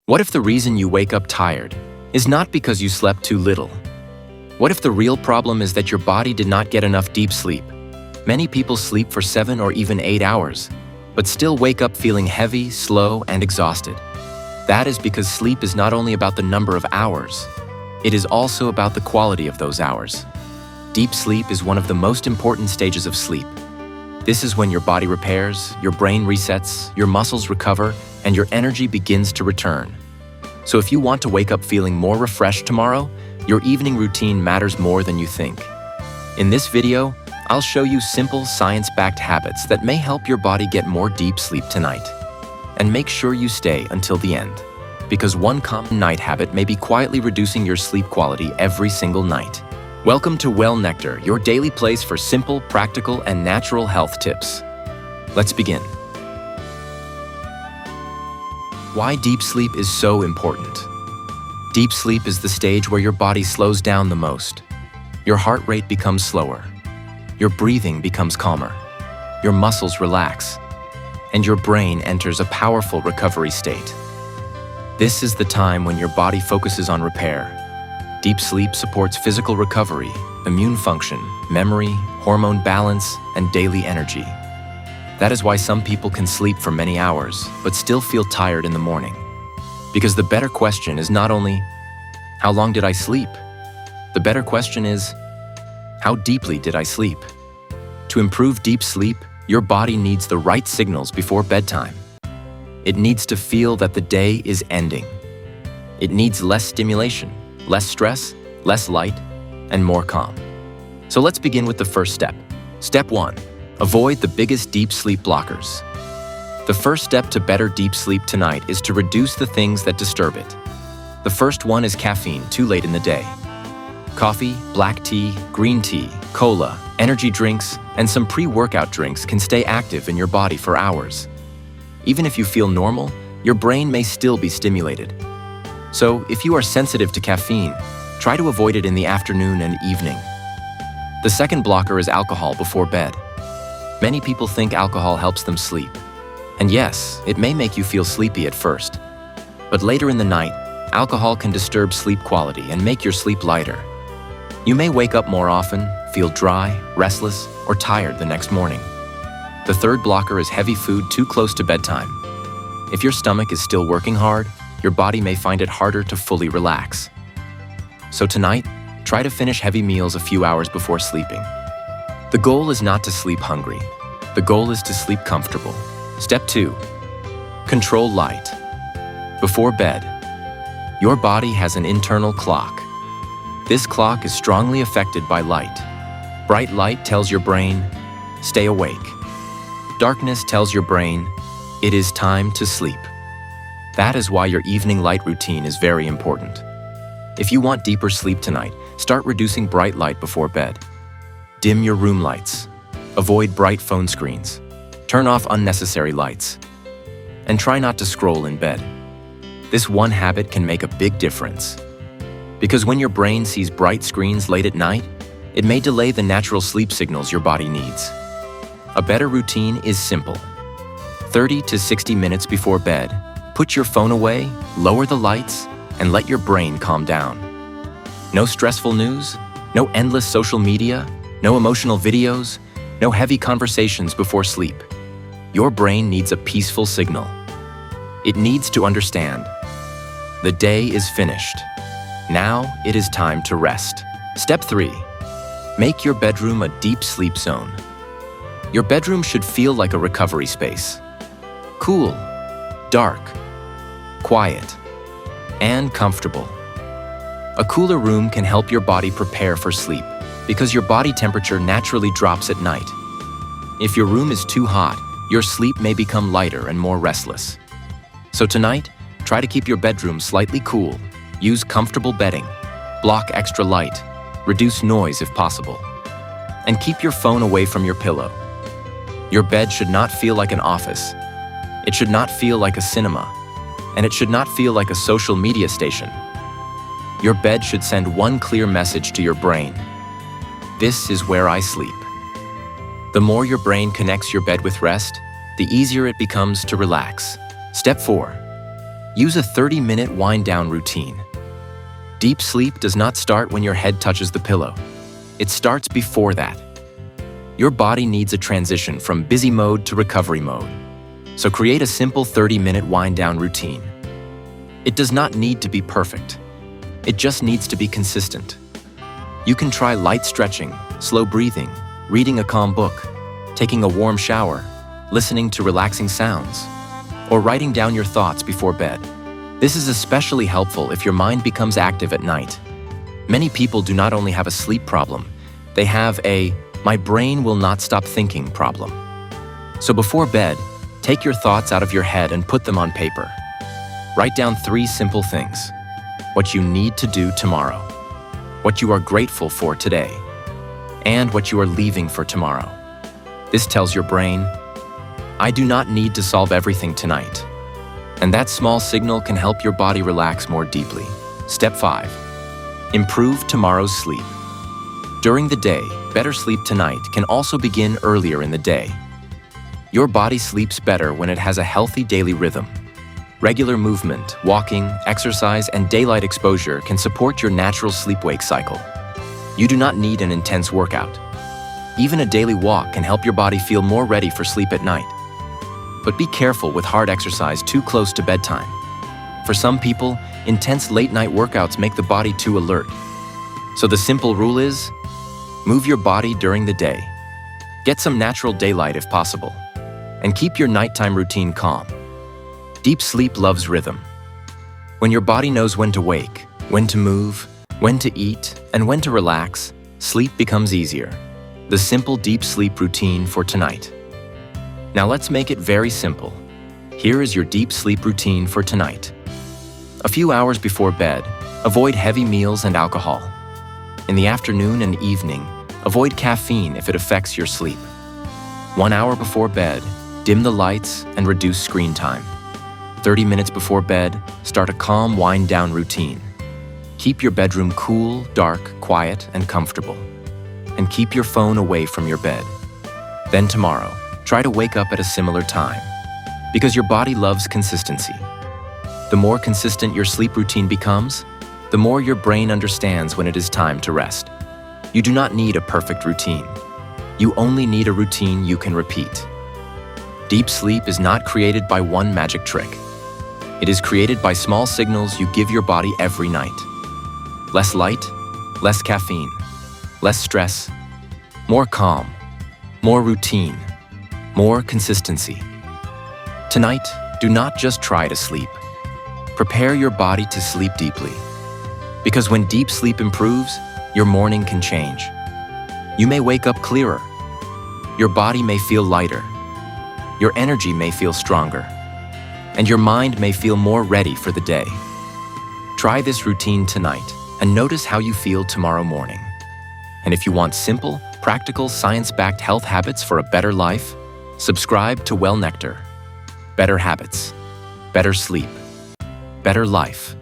What if the reason you wake up tired is not because you slept too little? What if the real problem is that your body did not get enough deep sleep? Many people sleep for 7 or even 8 hours, but still wake up feeling heavy, slow, and exhausted. That is because sleep is not only about the number of hours, it is also about the quality of those hours. Deep sleep is one of the most important stages of sleep. This is when your body repairs, your brain resets, your muscles recover, and your energy begins to return. So if you want to wake up feeling more refreshed tomorrow, your evening routine matters more than you think. In this video, I'll show you simple science-backed habits that may help your body get more deep sleep tonight. And make sure you stay until the end, because one common night habit may be quietly reducing your sleep quality every single night. Welcome to Well Nectar, your daily place for simple, practical, and natural health tips. Let's begin. Why deep sleep is so important. Deep sleep is the stage where your body slows down the most. Your heart rate becomes slower. Your breathing becomes calmer. Your muscles relax. And your brain enters a powerful recovery state. This is the time when your body focuses on repair. Deep sleep supports physical recovery, immune function, memory, hormone balance, and daily energy. That is why some people can sleep for many hours, but still feel tired in the morning. Because the better question is not only, how long did I sleep? The better question is, how deeply did I sleep? To improve deep sleep, your body needs the right signals before bedtime. It needs to feel that the day is ending. It needs less stimulation, less stress, less light, and more calm. So let's begin with the first step. Step 1. Avoid the biggest deep sleep blockers. The first step to better deep sleep tonight is to reduce the things that disturb it. The first one is caffeine too late in the day. Coffee, black tea, green tea, cola, energy drinks, and some pre-workout drinks can stay active in your body for hours. Even if you feel normal, your brain may still be stimulated. So, if you are sensitive to caffeine, try to avoid it in the afternoon and evening. The second blocker is alcohol before bed. Many people think alcohol helps them sleep. And yes, it may make you feel sleepy at first. But later in the night, alcohol can disturb sleep quality and make your sleep lighter. You may wake up more often, feel dry, restless, or tired the next morning. The third blocker is heavy food too close to bedtime. If your stomach is still working hard, your body may find it harder to fully relax. So tonight, try to finish heavy meals a few hours before sleeping. The goal is not to sleep hungry. The goal is to sleep comfortable. Step 2. Control light. Before bed, your body has an internal clock. This clock is strongly affected by light. Bright light tells your brain, stay awake. Darkness tells your brain, it is time to sleep. That is why your evening light routine is very important. If you want deeper sleep tonight, start reducing bright light before bed. Dim your room lights. Avoid bright phone screens. Turn off unnecessary lights. And try not to scroll in bed. This one habit can make a big difference. Because when your brain sees bright screens late at night, it may delay the natural sleep signals your body needs. A better routine is simple. 30 to 60 minutes before bed, put your phone away, lower the lights, and let your brain calm down. No stressful news, no endless social media, no emotional videos, no heavy conversations before sleep. Your brain needs a peaceful signal. It needs to understand. The day is finished. Now it is time to rest. Step 3. Make your bedroom a deep sleep zone. Your bedroom should feel like a recovery space. Cool, dark, quiet, and comfortable. A cooler room can help your body prepare for sleep, because your body temperature naturally drops at night. If your room is too hot, your sleep may become lighter and more restless. So tonight, try to keep your bedroom slightly cool. Use comfortable bedding, block extra light, reduce noise if possible, and keep your phone away from your pillow. Your bed should not feel like an office. It should not feel like a cinema, and it should not feel like a social media station. Your bed should send one clear message to your brain. This is where I sleep. The more your brain connects your bed with rest, the easier it becomes to relax. Step 4. Use a 30-minute wind-down routine. Deep sleep does not start when your head touches the pillow. It starts before that. Your body needs a transition from busy mode to recovery mode. So create a simple 30-minute wind-down routine. It does not need to be perfect. It just needs to be consistent. You can try light stretching, slow breathing, reading a calm book, taking a warm shower, listening to relaxing sounds, or writing down your thoughts before bed. This is especially helpful if your mind becomes active at night. Many people do not only have a sleep problem, they have a "my brain will not stop thinking" problem. So before bed, take your thoughts out of your head and put them on paper. Write down 3 simple things: what you need to do tomorrow, what you are grateful for today, and what you are leaving for tomorrow. This tells your brain, I do not need to solve everything tonight. And that small signal can help your body relax more deeply. Step 5. Improve tomorrow's sleep. During the day, better sleep tonight can also begin earlier in the day. Your body sleeps better when it has a healthy daily rhythm. Regular movement, walking, exercise, and daylight exposure can support your natural sleep-wake cycle. You do not need an intense workout. Even a daily walk can help your body feel more ready for sleep at night. But be careful with hard exercise too close to bedtime. For some people, intense late-night workouts make the body too alert. So the simple rule is, move your body during the day. Get some natural daylight if possible. And keep your nighttime routine calm. Deep sleep loves rhythm. When your body knows when to wake, when to move, when to eat, and when to relax, sleep becomes easier. The simple deep sleep routine for tonight. Now let's make it very simple. Here is your deep sleep routine for tonight. A few hours before bed, avoid heavy meals and alcohol. In the afternoon and evening, avoid caffeine if it affects your sleep. 1 hour before bed, dim the lights and reduce screen time. 30 minutes before bed, start a calm wind-down routine. Keep your bedroom cool, dark, quiet, and comfortable. And keep your phone away from your bed. Then tomorrow, try to wake up at a similar time, because your body loves consistency. The more consistent your sleep routine becomes, the more your brain understands when it is time to rest. You do not need a perfect routine. You only need a routine you can repeat. Deep sleep is not created by one magic trick. It is created by small signals you give your body every night. Less light, less caffeine, less stress, more calm, more routine, more consistency. Tonight, do not just try to sleep. Prepare your body to sleep deeply. Because when deep sleep improves, your morning can change. You may wake up clearer. Your body may feel lighter. Your energy may feel stronger. And your mind may feel more ready for the day. Try this routine tonight and notice how you feel tomorrow morning. And if you want simple, practical, science-backed health habits for a better life, subscribe to Well Nectar. Better habits, better sleep, better life.